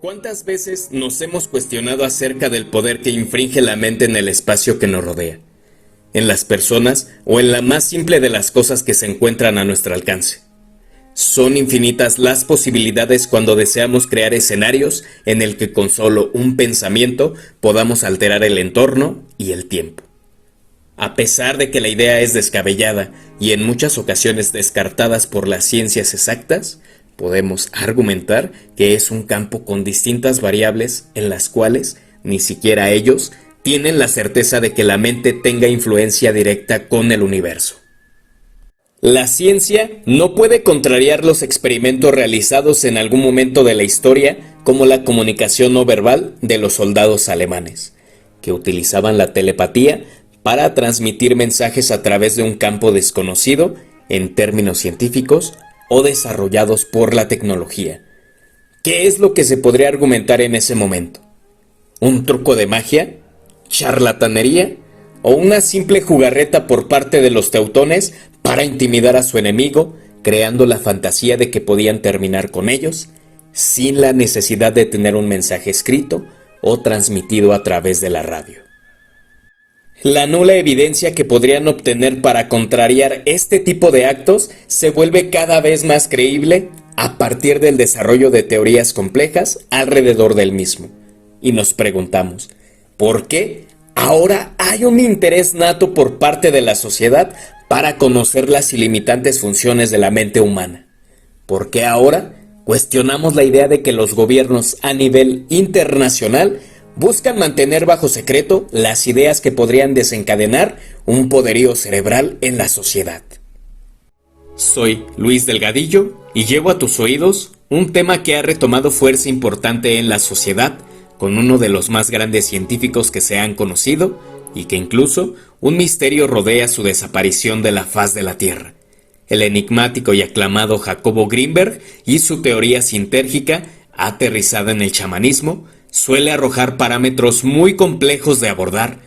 ¿Cuántas veces nos hemos cuestionado acerca del poder que infringe la mente en el espacio que nos rodea, en las personas o en la más simple de las cosas que se encuentran a nuestro alcance? Son infinitas las posibilidades cuando deseamos crear escenarios en el que con solo un pensamiento podamos alterar el entorno y el tiempo. A pesar de que la idea es descabellada y en muchas ocasiones descartadas por las ciencias exactas, podemos argumentar que es un campo con distintas variables en las cuales ni siquiera ellos tienen la certeza de que la mente tenga influencia directa con el universo. La ciencia no puede contrariar los experimentos realizados en algún momento de la historia, como la comunicación no verbal de los soldados alemanes, que utilizaban la telepatía para transmitir mensajes a través de un campo desconocido en términos científicos o desarrollados por la tecnología. ¿Qué es lo que se podría argumentar en ese momento? ¿Un truco de magia? ¿Charlatanería? ¿O una simple jugarreta por parte de los teutones para intimidar a su enemigo, creando la fantasía de que podían terminar con ellos, sin la necesidad de tener un mensaje escrito o transmitido a través de la radio? La nula evidencia que podrían obtener para contrariar este tipo de actos se vuelve cada vez más creíble a partir del desarrollo de teorías complejas alrededor del mismo. Y nos preguntamos, ¿por qué ahora hay un interés nato por parte de la sociedad para conocer las ilimitantes funciones de la mente humana? ¿Por qué ahora cuestionamos la idea de que los gobiernos a nivel internacional buscan mantener bajo secreto las ideas que podrían desencadenar un poderío cerebral en la sociedad? Soy Luis Delgadillo y llevo a tus oídos un tema que ha retomado fuerza importante en la sociedad con uno de los más grandes científicos que se han conocido y que incluso un misterio rodea su desaparición de la faz de la Tierra. El enigmático y aclamado Jacobo Grinberg y su teoría sintérgica, aterrizada en el chamanismo, suele arrojar parámetros muy complejos de abordar,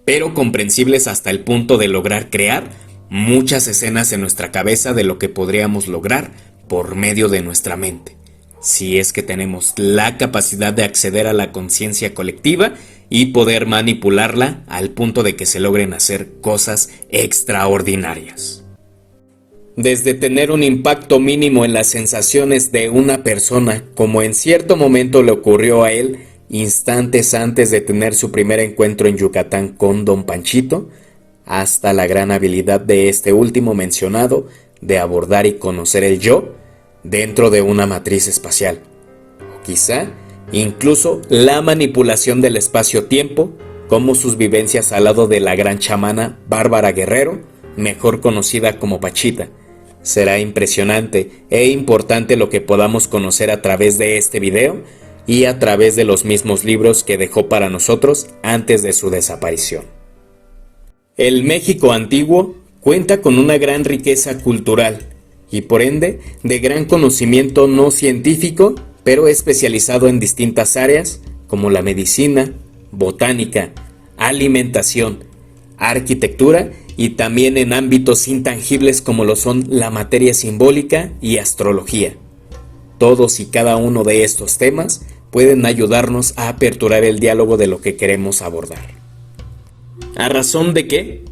pero comprensibles hasta el punto de lograr crear muchas escenas en nuestra cabeza de lo que podríamos lograr por medio de nuestra mente, si es que tenemos la capacidad de acceder a la conciencia colectiva y poder manipularla al punto de que se logren hacer cosas extraordinarias. Desde tener un impacto mínimo en las sensaciones de una persona, como en cierto momento le ocurrió a él, instantes antes de tener su primer encuentro en Yucatán con Don Panchito, hasta la gran habilidad de este último mencionado de abordar y conocer el yo dentro de una matriz espacial, o quizá incluso la manipulación del espacio-tiempo, como sus vivencias al lado de la gran chamana Bárbara Guerrero, mejor conocida como Pachita. Será impresionante e importante lo que podamos conocer a través de este video y a través de los mismos libros que dejó para nosotros antes de su desaparición. El México antiguo cuenta con una gran riqueza cultural y por ende de gran conocimiento no científico, pero especializado en distintas áreas como la medicina, botánica, alimentación, arquitectura y también en ámbitos intangibles como lo son la materia simbólica y astrología. Todos y cada uno de estos temas pueden ayudarnos a aperturar el diálogo de lo que queremos abordar. ¿A razón de qué?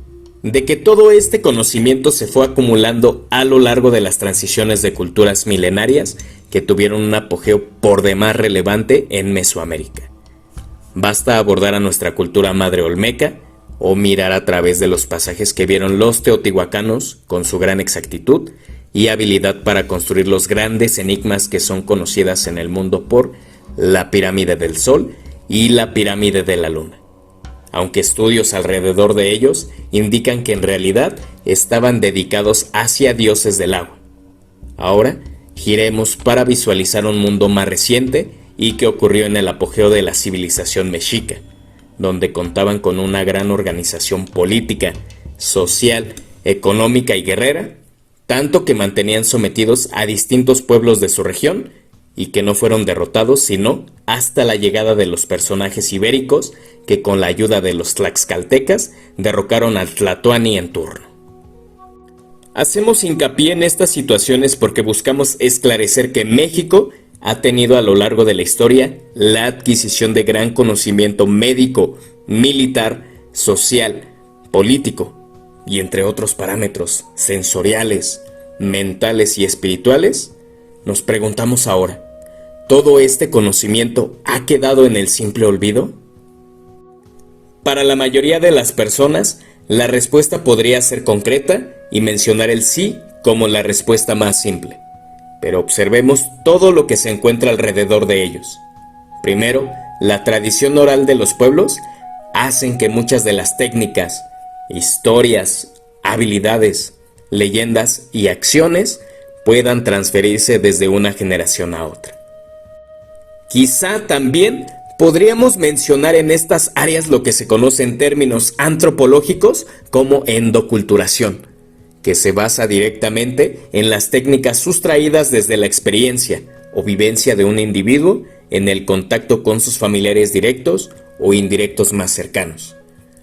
De que todo este conocimiento se fue acumulando a lo largo de las transiciones de culturas milenarias que tuvieron un apogeo por demás relevante en Mesoamérica. Basta abordar a nuestra cultura madre olmeca o mirar a través de los pasajes que vieron los teotihuacanos con su gran exactitud y habilidad para construir los grandes enigmas que son conocidas en el mundo por la pirámide del Sol y la pirámide de la Luna, aunque estudios alrededor de ellos indican que en realidad estaban dedicados hacia dioses del agua. Ahora giremos para visualizar un mundo más reciente y que ocurrió en el apogeo de la civilización mexica, donde contaban con una gran organización política, social, económica y guerrera, tanto que mantenían sometidos a distintos pueblos de su región y que no fueron derrotados sino hasta la llegada de los personajes ibéricos que con la ayuda de los tlaxcaltecas derrocaron al Tlatoani en turno. Hacemos hincapié en estas situaciones porque buscamos esclarecer que México ha tenido a lo largo de la historia la adquisición de gran conocimiento médico, militar, social, político y entre otros parámetros sensoriales, mentales y espirituales, nos preguntamos ahora, ¿todo este conocimiento ha quedado en el simple olvido? Para la mayoría de las personas, la respuesta podría ser concreta y mencionar el sí como la respuesta más simple. Pero observemos todo lo que se encuentra alrededor de ellos. Primero, la tradición oral de los pueblos hacen que muchas de las técnicas, historias, habilidades, leyendas y acciones puedan transferirse desde una generación a otra. Quizá también podríamos mencionar en estas áreas lo que se conoce en términos antropológicos como endoculturación, que se basa directamente en las técnicas sustraídas desde la experiencia o vivencia de un individuo en el contacto con sus familiares directos o indirectos más cercanos,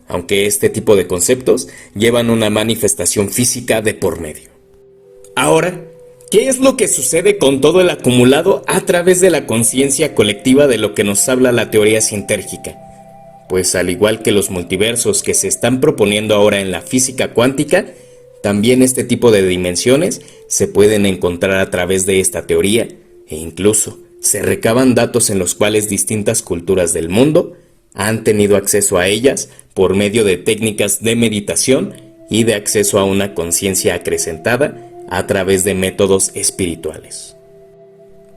aunque este tipo de conceptos llevan una manifestación física de por medio. Ahora, ¿qué es lo que sucede con todo el acumulado a través de la conciencia colectiva de lo que nos habla la teoría sintérgica? Pues al igual que los multiversos que se están proponiendo ahora en la física cuántica, también este tipo de dimensiones se pueden encontrar a través de esta teoría e incluso se recaban datos en los cuales distintas culturas del mundo han tenido acceso a ellas por medio de técnicas de meditación y de acceso a una conciencia acrecentada a través de métodos espirituales.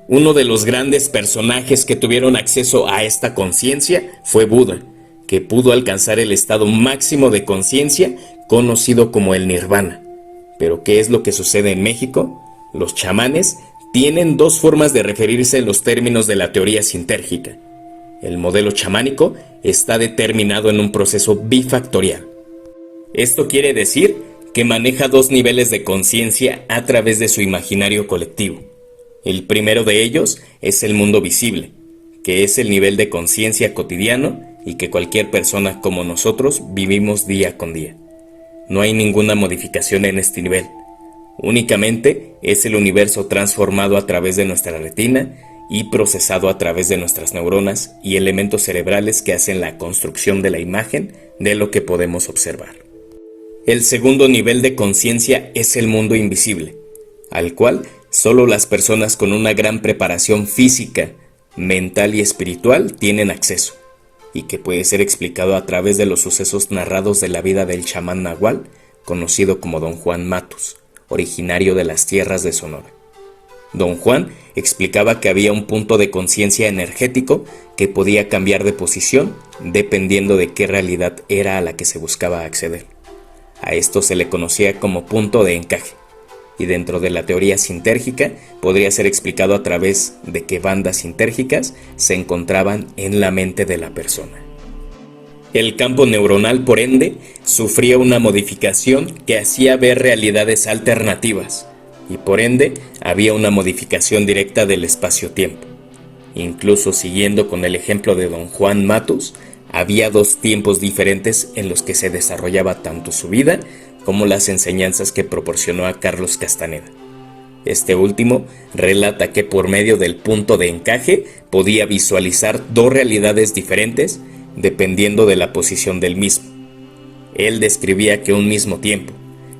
Uno de los grandes personajes que tuvieron acceso a esta conciencia fue Buda, que pudo alcanzar el estado máximo de conciencia conocido como el nirvana. Pero ¿qué es lo que sucede en México? Los chamanes tienen dos formas de referirse en los términos de la teoría sintérgica. El modelo chamánico está determinado en un proceso bifactorial. Esto quiere decir que maneja dos niveles de conciencia a través de su imaginario colectivo. El primero de ellos es el mundo visible, que es el nivel de conciencia cotidiano y que cualquier persona como nosotros vivimos día con día. No hay ninguna modificación en este nivel. Únicamente es el universo transformado a través de nuestra retina y procesado a través de nuestras neuronas y elementos cerebrales que hacen la construcción de la imagen de lo que podemos observar. El segundo nivel de conciencia es el mundo invisible, al cual solo las personas con una gran preparación física, mental y espiritual tienen acceso, y que puede ser explicado a través de los sucesos narrados de la vida del chamán nahual, conocido como Don Juan Matus, originario de las tierras de Sonora. Don Juan explicaba que había un punto de conciencia energético que podía cambiar de posición dependiendo de qué realidad era a la que se buscaba acceder. A esto se le conocía como punto de encaje, y dentro de la teoría sintérgica podría ser explicado a través de que bandas sintérgicas se encontraban en la mente de la persona. El campo neuronal, por ende, sufría una modificación que hacía ver realidades alternativas, y por ende había una modificación directa del espacio-tiempo. Incluso siguiendo con el ejemplo de Don Juan Matus, había dos tiempos diferentes en los que se desarrollaba tanto su vida como las enseñanzas que proporcionó a Carlos Castaneda. Este último relata que por medio del punto de encaje podía visualizar dos realidades diferentes dependiendo de la posición del mismo. Él describía que un mismo tiempo,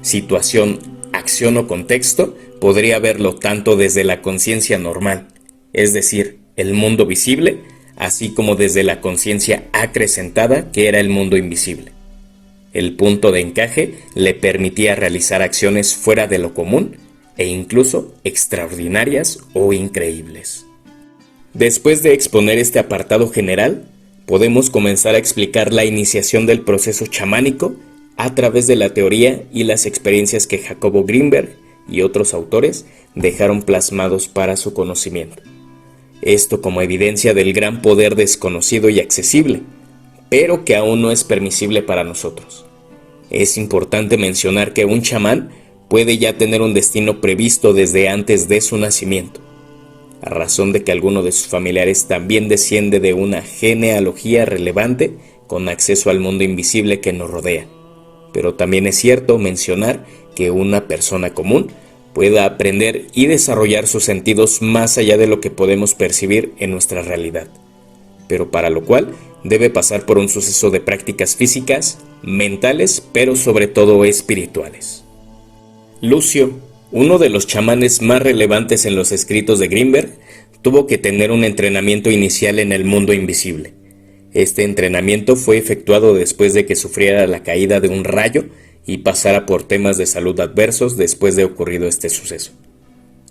situación, acción o contexto podría verlo tanto desde la conciencia normal, es decir, el mundo visible, así como desde la conciencia acrecentada que era el mundo invisible. El punto de encaje le permitía realizar acciones fuera de lo común e incluso extraordinarias o increíbles. Después de exponer este apartado general, podemos comenzar a explicar la iniciación del proceso chamánico a través de la teoría y las experiencias que Jacobo Grinberg y otros autores dejaron plasmados para su conocimiento. Esto como evidencia del gran poder desconocido y accesible, pero que aún no es permisible para nosotros. Es importante mencionar que un chamán puede ya tener un destino previsto desde antes de su nacimiento, a razón de que alguno de sus familiares también desciende de una genealogía relevante con acceso al mundo invisible que nos rodea. Pero también es cierto mencionar que una persona común pueda aprender y desarrollar sus sentidos más allá de lo que podemos percibir en nuestra realidad, pero para lo cual debe pasar por un suceso de prácticas físicas, mentales, pero sobre todo espirituales. Lucio, uno de los chamanes más relevantes en los escritos de Grimberg, tuvo que tener un entrenamiento inicial en el mundo invisible. Este entrenamiento fue efectuado después de que sufriera la caída de un rayo y pasara por temas de salud adversos después de ocurrido este suceso.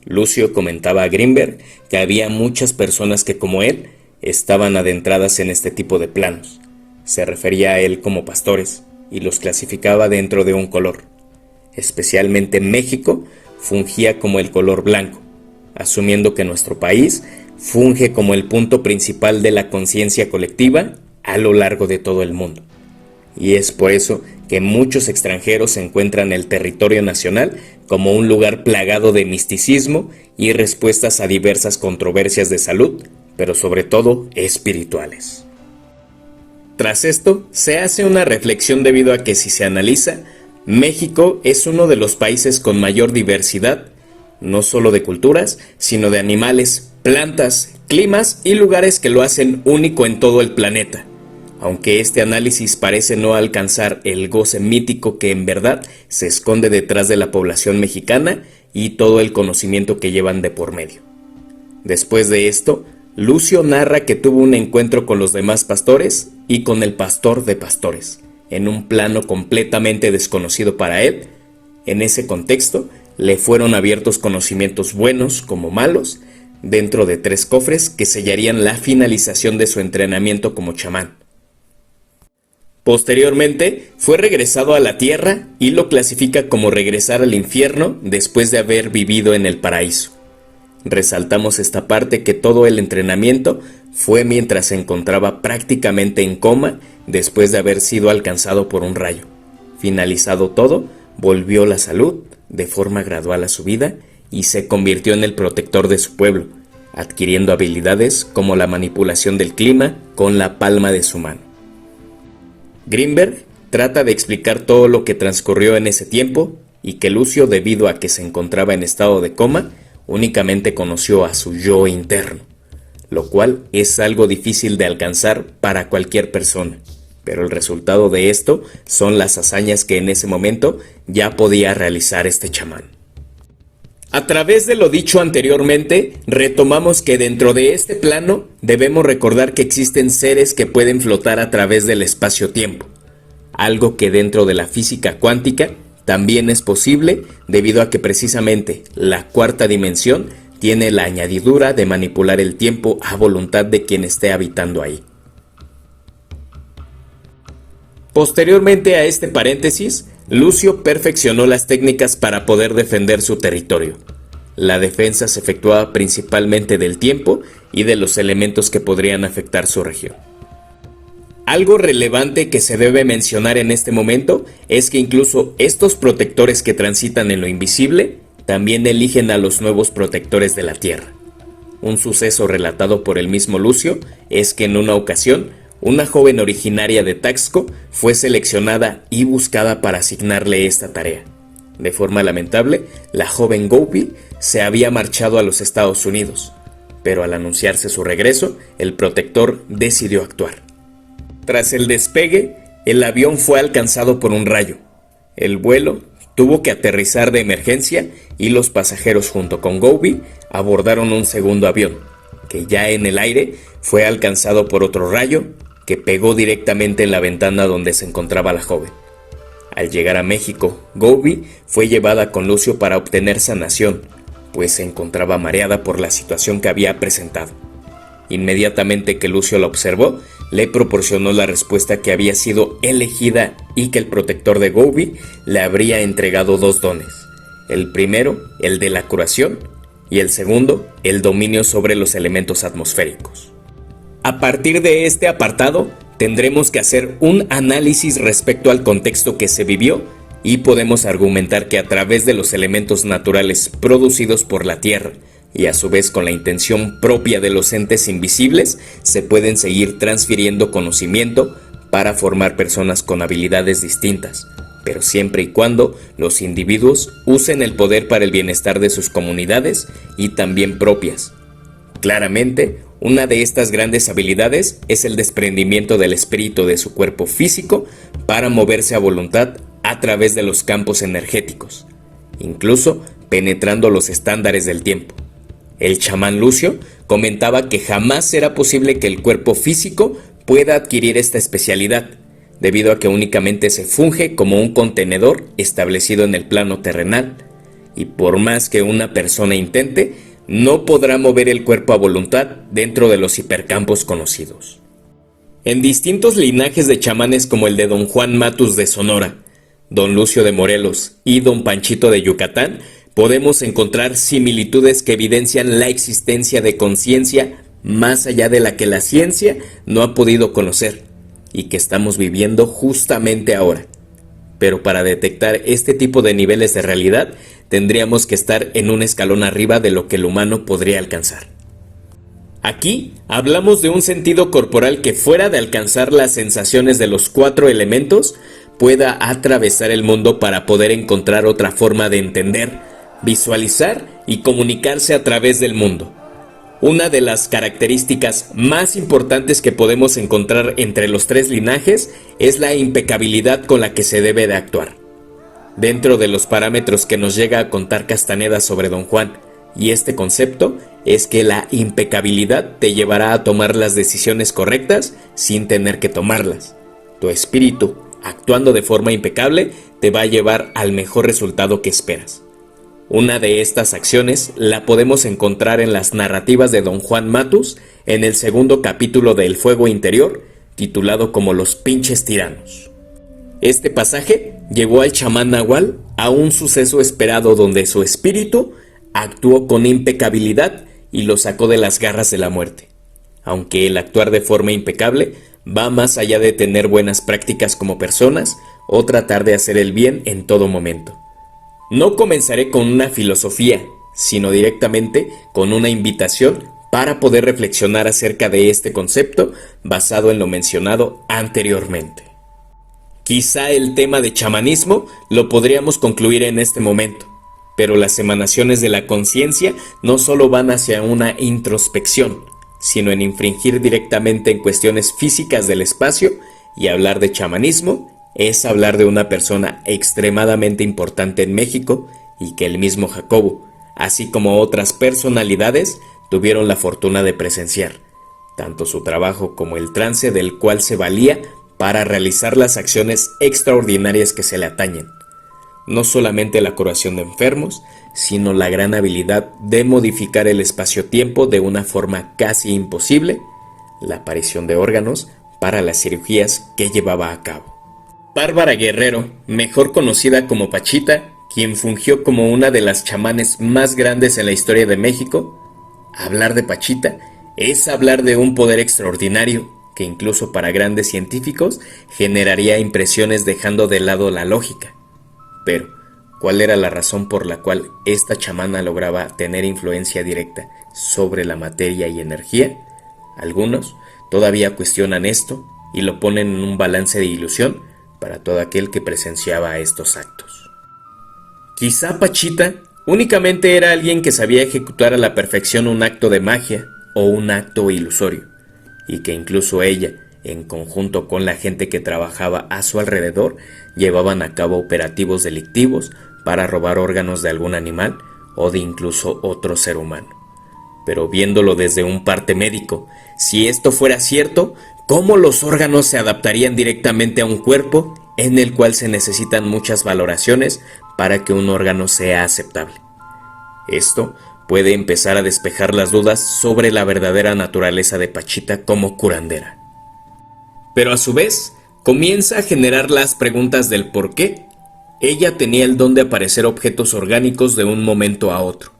Lucio comentaba a Grimberg que había muchas personas que, como él, estaban adentradas en este tipo de planos. Se refería a él como pastores y los clasificaba dentro de un color. Especialmente México fungía como el color blanco, asumiendo que nuestro país funge como el punto principal de la conciencia colectiva a lo largo de todo el mundo. Y es por eso que muchos extranjeros encuentran el territorio nacional como un lugar plagado de misticismo y respuestas a diversas controversias de salud, pero sobre todo espirituales. Tras esto, se hace una reflexión debido a que si se analiza, México es uno de los países con mayor diversidad, no solo de culturas, sino de animales, plantas, climas y lugares que lo hacen único en todo el planeta. Aunque este análisis parece no alcanzar el goce mítico que en verdad se esconde detrás de la población mexicana y todo el conocimiento que llevan de por medio. Después de esto, Lucio narra que tuvo un encuentro con los demás pastores y con el pastor de pastores, en un plano completamente desconocido para él. En ese contexto, le fueron abiertos conocimientos buenos como malos, dentro de 3 cofres que sellarían la finalización de su entrenamiento como chamán. Posteriormente, fue regresado a la tierra y lo clasifica como regresar al infierno después de haber vivido en el paraíso. Resaltamos esta parte que todo el entrenamiento fue mientras se encontraba prácticamente en coma después de haber sido alcanzado por un rayo. Finalizado todo, volvió la salud de forma gradual a su vida y se convirtió en el protector de su pueblo, adquiriendo habilidades como la manipulación del clima con la palma de su mano. Grimberg trata de explicar todo lo que transcurrió en ese tiempo y que Lucio, debido a que se encontraba en estado de coma, únicamente conoció a su yo interno, lo cual es algo difícil de alcanzar para cualquier persona, pero el resultado de esto son las hazañas que en ese momento ya podía realizar este chamán. A través de lo dicho anteriormente, retomamos que dentro de este plano debemos recordar que existen seres que pueden flotar a través del espacio-tiempo, algo que dentro de la física cuántica también es posible debido a que precisamente la 4ª dimensión tiene la añadidura de manipular el tiempo a voluntad de quien esté habitando ahí. Posteriormente a este paréntesis, Lucio perfeccionó las técnicas para poder defender su territorio. La defensa se efectuaba principalmente del tiempo y de los elementos que podrían afectar su región. Algo relevante que se debe mencionar en este momento es que incluso estos protectores que transitan en lo invisible también eligen a los nuevos protectores de la Tierra. Un suceso relatado por el mismo Lucio es que en una ocasión una joven originaria de Taxco fue seleccionada y buscada para asignarle esta tarea. De forma lamentable, la joven Gopi se había marchado a los Estados Unidos, pero al anunciarse su regreso, el protector decidió actuar. Tras el despegue, el avión fue alcanzado por un rayo. El vuelo tuvo que aterrizar de emergencia y los pasajeros junto con Gopi abordaron un segundo avión, que ya en el aire fue alcanzado por otro rayo que pegó directamente en la ventana donde se encontraba la joven. Al llegar a México, Gopi fue llevada con Lucio para obtener sanación, pues se encontraba mareada por la situación que había presentado. Inmediatamente que Lucio la observó, le proporcionó la respuesta que había sido elegida y que el protector de Gopi le habría entregado 2 dones. El primero, el de la curación, y el segundo, el dominio sobre los elementos atmosféricos. A partir de este apartado, tendremos que hacer un análisis respecto al contexto que se vivió y podemos argumentar que a través de los elementos naturales producidos por la Tierra y a su vez con la intención propia de los entes invisibles, se pueden seguir transfiriendo conocimiento para formar personas con habilidades distintas, pero siempre y cuando los individuos usen el poder para el bienestar de sus comunidades y también propias. Claramente, una de estas grandes habilidades es el desprendimiento del espíritu de su cuerpo físico para moverse a voluntad a través de los campos energéticos, incluso penetrando los estándares del tiempo. El chamán Lucio comentaba que jamás será posible que el cuerpo físico pueda adquirir esta especialidad, debido a que únicamente se funge como un contenedor establecido en el plano terrenal, y por más que una persona intente, no podrá mover el cuerpo a voluntad dentro de los hipercampos conocidos. En distintos linajes de chamanes como el de don Juan Matus de Sonora, don Lucio de Morelos y don Panchito de Yucatán, podemos encontrar similitudes que evidencian la existencia de conciencia más allá de la que la ciencia no ha podido conocer y que estamos viviendo justamente ahora. Pero para detectar este tipo de niveles de realidad, tendríamos que estar en un escalón arriba de lo que el humano podría alcanzar. Aquí hablamos de un sentido corporal que, fuera de alcanzar las sensaciones de los 4 elementos, pueda atravesar el mundo para poder encontrar otra forma de entender, visualizar y comunicarse a través del mundo. Una de las características más importantes que podemos encontrar entre los 3 linajes es la impecabilidad con la que se debe de actuar. Dentro de los parámetros que nos llega a contar Castaneda sobre don Juan y este concepto es que la impecabilidad te llevará a tomar las decisiones correctas sin tener que tomarlas. Tu espíritu, actuando de forma impecable, te va a llevar al mejor resultado que esperas. Una de estas acciones la podemos encontrar en las narrativas de don Juan Matus en el segundo capítulo de El Fuego Interior, titulado como Los pinches tiranos. Este pasaje llevó al chamán Nahual a un suceso esperado donde su espíritu actuó con impecabilidad y lo sacó de las garras de la muerte. Aunque el actuar de forma impecable va más allá de tener buenas prácticas como personas o tratar de hacer el bien en todo momento. No comenzaré con una filosofía, sino directamente con una invitación para poder reflexionar acerca de este concepto basado en lo mencionado anteriormente. Quizá el tema de chamanismo lo podríamos concluir en este momento, pero las emanaciones de la conciencia no solo van hacia una introspección, sino en infringir directamente en cuestiones físicas del espacio, y hablar de chamanismo es hablar de una persona extremadamente importante en México y que el mismo Jacobo, así como otras personalidades, tuvieron la fortuna de presenciar, tanto su trabajo como el trance del cual se valía para realizar las acciones extraordinarias que se le atañen. No solamente la curación de enfermos, sino la gran habilidad de modificar el espacio-tiempo de una forma casi imposible, la aparición de órganos para las cirugías que llevaba a cabo. Bárbara Guerrero, mejor conocida como Pachita, quien fungió como una de las chamanes más grandes en la historia de México, hablar de Pachita es hablar de un poder extraordinario que incluso para grandes científicos generaría impresiones dejando de lado la lógica. Pero, ¿cuál era la razón por la cual esta chamana lograba tener influencia directa sobre la materia y energía? Algunos todavía cuestionan esto y lo ponen en un balance de ilusión para todo aquel que presenciaba estos actos. Quizá Pachita únicamente era alguien que sabía ejecutar a la perfección un acto de magia o un acto ilusorio, y que incluso ella, en conjunto con la gente que trabajaba a su alrededor, llevaban a cabo operativos delictivos para robar órganos de algún animal o de incluso otro ser humano. Pero viéndolo desde un parte médico, si esto fuera cierto, ¿cómo los órganos se adaptarían directamente a un cuerpo en el cual se necesitan muchas valoraciones para que un órgano sea aceptable? Esto puede empezar a despejar las dudas sobre la verdadera naturaleza de Pachita como curandera. Pero a su vez, comienza a generar las preguntas del por qué ella tenía el don de aparecer objetos orgánicos de un momento a otro.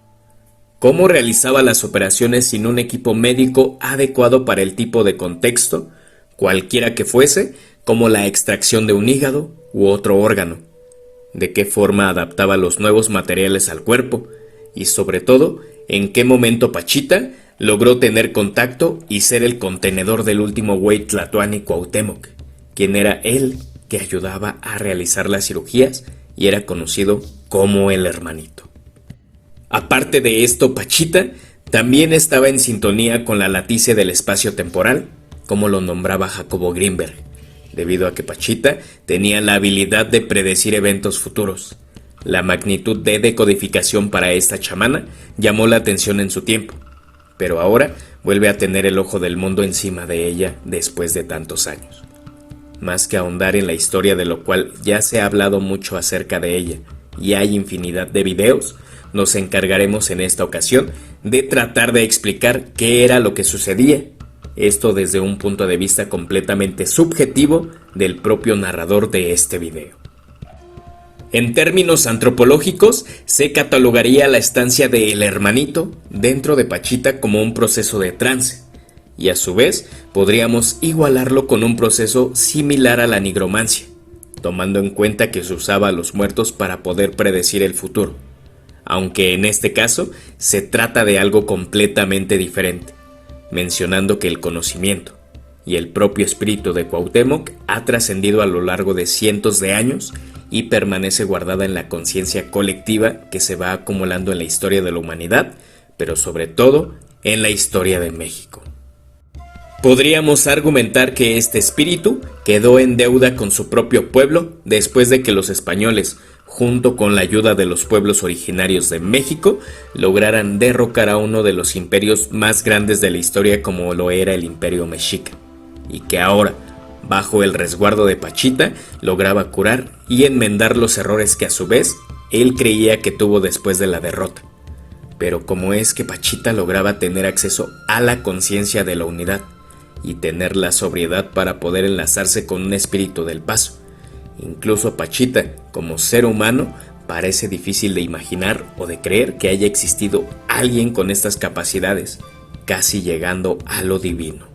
¿Cómo realizaba las operaciones sin un equipo médico adecuado para el tipo de contexto, cualquiera que fuese, como la extracción de un hígado u otro órgano? ¿De qué forma adaptaba los nuevos materiales al cuerpo? Y sobre todo, ¿en qué momento Pachita logró tener contacto y ser el contenedor del último güey Tlatoani Cuauhtémoc, quien era él que ayudaba a realizar las cirugías y era conocido como el hermanito. Aparte de esto, Pachita también estaba en sintonía con la latice del espacio temporal, como lo nombraba Jacobo Grinberg, debido a que Pachita tenía la habilidad de predecir eventos futuros. La magnitud de decodificación para esta chamana llamó la atención en su tiempo, pero ahora vuelve a tener el ojo del mundo encima de ella después de tantos años. Más que ahondar en la historia, de lo cual ya se ha hablado mucho acerca de ella y hay infinidad de videos, nos encargaremos en esta ocasión de tratar de explicar qué era lo que sucedía, esto desde un punto de vista completamente subjetivo del propio narrador de este video. En términos antropológicos, se catalogaría la estancia de El Hermanito dentro de Pachita como un proceso de trance, y a su vez podríamos igualarlo con un proceso similar a la nigromancia, tomando en cuenta que se usaba a los muertos para poder predecir el futuro, aunque en este caso se trata de algo completamente diferente, mencionando que el conocimiento y el propio espíritu de Cuauhtémoc ha trascendido a lo largo de cientos de años y permanece guardada en la conciencia colectiva que se va acumulando en la historia de la humanidad, pero sobre todo en la historia de México. Podríamos argumentar que este espíritu quedó en deuda con su propio pueblo después de que los españoles, junto con la ayuda de los pueblos originarios de México, lograran derrocar a uno de los imperios más grandes de la historia como lo era el Imperio Mexica, y que ahora, bajo el resguardo de Pachita, lograba curar y enmendar los errores que a su vez él creía que tuvo después de la derrota. Pero como es que Pachita lograba tener acceso a la conciencia de la unidad y tener la sobriedad para poder enlazarse con un espíritu del paso, incluso Pachita, como ser humano, parece difícil de imaginar o de creer que haya existido alguien con estas capacidades, casi llegando a lo divino.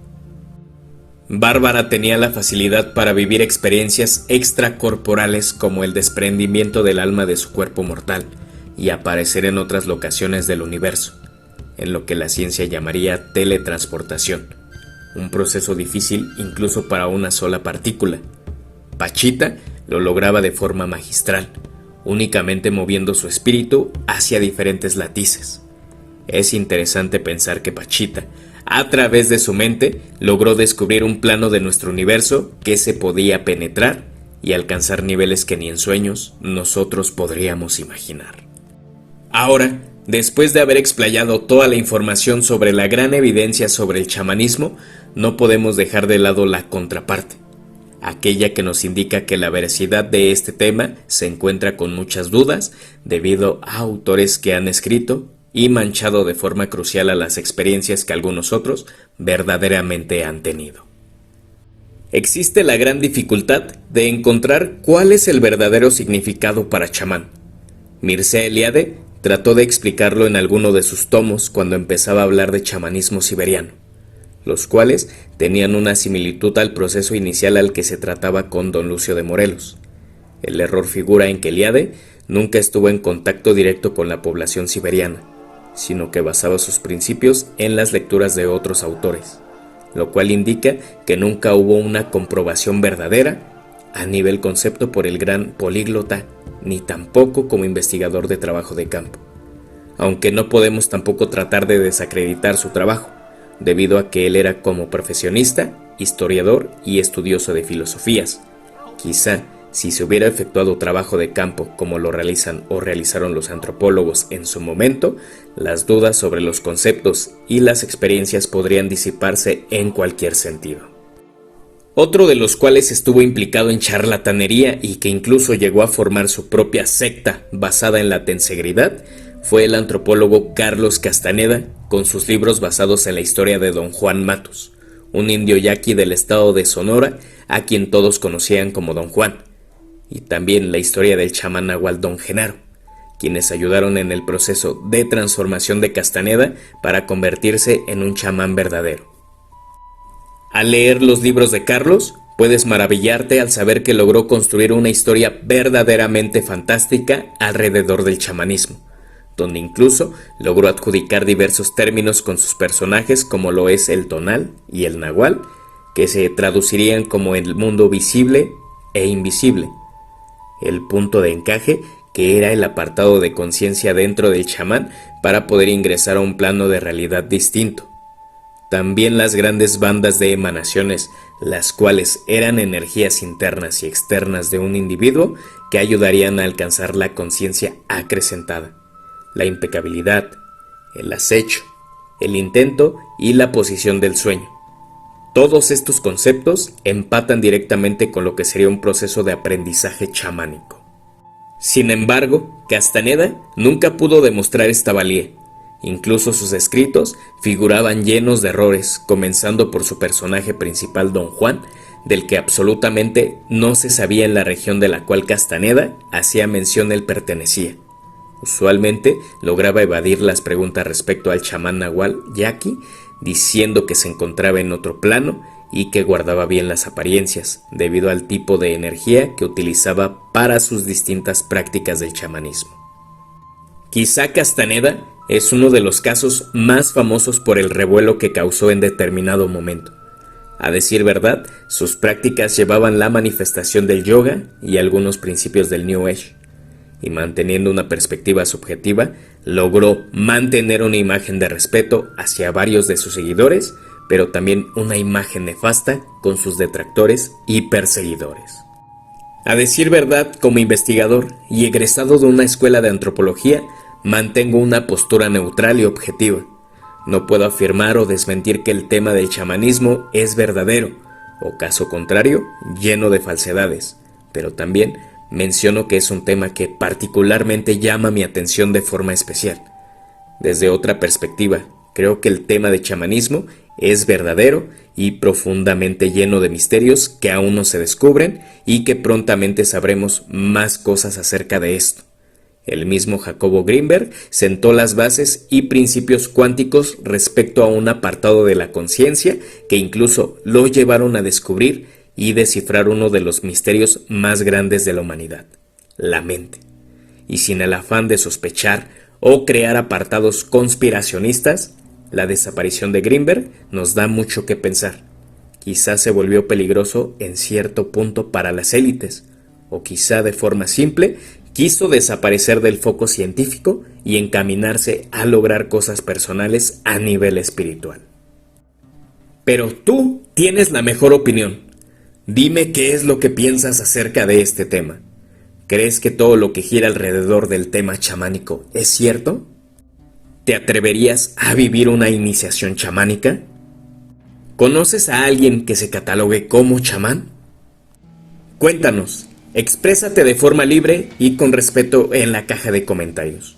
Bárbara tenía la facilidad para vivir experiencias extracorporales como el desprendimiento del alma de su cuerpo mortal y aparecer en otras locaciones del universo, en lo que la ciencia llamaría teletransportación, un proceso difícil incluso para una sola partícula. Pachita lo lograba de forma magistral, únicamente moviendo su espíritu hacia diferentes latices. Es interesante pensar que Pachita, a través de su mente, logró descubrir un plano de nuestro universo que se podía penetrar y alcanzar niveles que ni en sueños nosotros podríamos imaginar. Ahora, después de haber explayado toda la información sobre la gran evidencia sobre el chamanismo, no podemos dejar de lado la contraparte, aquella que nos indica que la veracidad de este tema se encuentra con muchas dudas debido a autores que han escrito y manchado de forma crucial a las experiencias que algunos otros verdaderamente han tenido. Existe la gran dificultad de encontrar cuál es el verdadero significado para chamán. Mircea Eliade trató de explicarlo en alguno de sus tomos cuando empezaba a hablar de chamanismo siberiano, los cuales tenían una similitud al proceso inicial al que se trataba con Don Lucio de Morelos. El error figura en que Eliade nunca estuvo en contacto directo con la población siberiana, sino que basaba sus principios en las lecturas de otros autores, lo cual indica que nunca hubo una comprobación verdadera a nivel concepto por el gran políglota, ni tampoco como investigador de trabajo de campo, aunque no podemos tampoco tratar de desacreditar su trabajo, debido a que él era como profesionista, historiador y estudioso de filosofías. Quizá si se hubiera efectuado trabajo de campo como lo realizan o realizaron los antropólogos en su momento, las dudas sobre los conceptos y las experiencias podrían disiparse en cualquier sentido. Otro de los cuales estuvo implicado en charlatanería y que incluso llegó a formar su propia secta basada en la tensegridad fue el antropólogo Carlos Castaneda, con sus libros basados en la historia de Don Juan Matus, un indio yaqui del estado de Sonora a quien todos conocían como Don Juan, y también la historia del chamán nahual Don Genaro, quienes ayudaron en el proceso de transformación de Castaneda para convertirse en un chamán verdadero. Al leer los libros de Carlos, puedes maravillarte al saber que logró construir una historia verdaderamente fantástica alrededor del chamanismo, donde incluso logró adjudicar diversos términos con sus personajes como lo es el tonal y el nahual, que se traducirían como el mundo visible, e invisible. El punto de encaje, que era el apartado de conciencia dentro del chamán para poder ingresar a un plano de realidad distinto. También las grandes bandas de emanaciones, las cuales eran energías internas y externas de un individuo que ayudarían a alcanzar la conciencia acrecentada, la impecabilidad, el acecho, el intento y la posición del sueño. Todos estos conceptos empatan directamente con lo que sería un proceso de aprendizaje chamánico. Sin embargo, Castaneda nunca pudo demostrar esta valía. Incluso sus escritos figuraban llenos de errores, comenzando por su personaje principal, Don Juan, del que absolutamente no se sabía en la región de la cual Castaneda hacía mención él pertenecía. Usualmente lograba evadir las preguntas respecto al chamán nahual Yaqui, diciendo que se encontraba en otro plano y que guardaba bien las apariencias, debido al tipo de energía que utilizaba para sus distintas prácticas del chamanismo. Quizá Castaneda es uno de los casos más famosos por el revuelo que causó en determinado momento. A decir verdad, sus prácticas llevaban la manifestación del yoga y algunos principios del New Age, y manteniendo una perspectiva subjetiva, logró mantener una imagen de respeto hacia varios de sus seguidores, pero también una imagen nefasta con sus detractores y perseguidores. A decir verdad, como investigador y egresado de una escuela de antropología, mantengo una postura neutral y objetiva. No puedo afirmar o desmentir que el tema del chamanismo es verdadero, o caso contrario, lleno de falsedades, pero también menciono que es un tema que particularmente llama mi atención de forma especial. Desde otra perspectiva, creo que el tema de chamanismo es verdadero y profundamente lleno de misterios que aún no se descubren y que prontamente sabremos más cosas acerca de esto. El mismo Jacobo Greenberg sentó las bases y principios cuánticos respecto a un apartado de la conciencia que incluso lo llevaron a descubrir y descifrar uno de los misterios más grandes de la humanidad, la mente. Y sin el afán de sospechar o crear apartados conspiracionistas, la desaparición de Greenberg nos da mucho que pensar. Quizá se volvió peligroso en cierto punto para las élites, o quizá de forma simple quiso desaparecer del foco científico y encaminarse a lograr cosas personales a nivel espiritual. Pero tú tienes la mejor opinión. Dime qué es lo que piensas acerca de este tema. ¿Crees que todo lo que gira alrededor del tema chamánico es cierto? ¿Te atreverías a vivir una iniciación chamánica? ¿Conoces a alguien que se catalogue como chamán? Cuéntanos, exprésate de forma libre y con respeto en la caja de comentarios.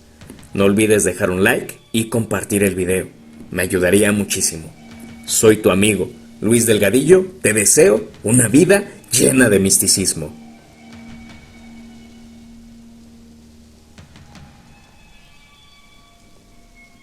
No olvides dejar un like y compartir el video, me ayudaría muchísimo. Soy tu amigo Luis Delgadillo, te deseo una vida llena de misticismo.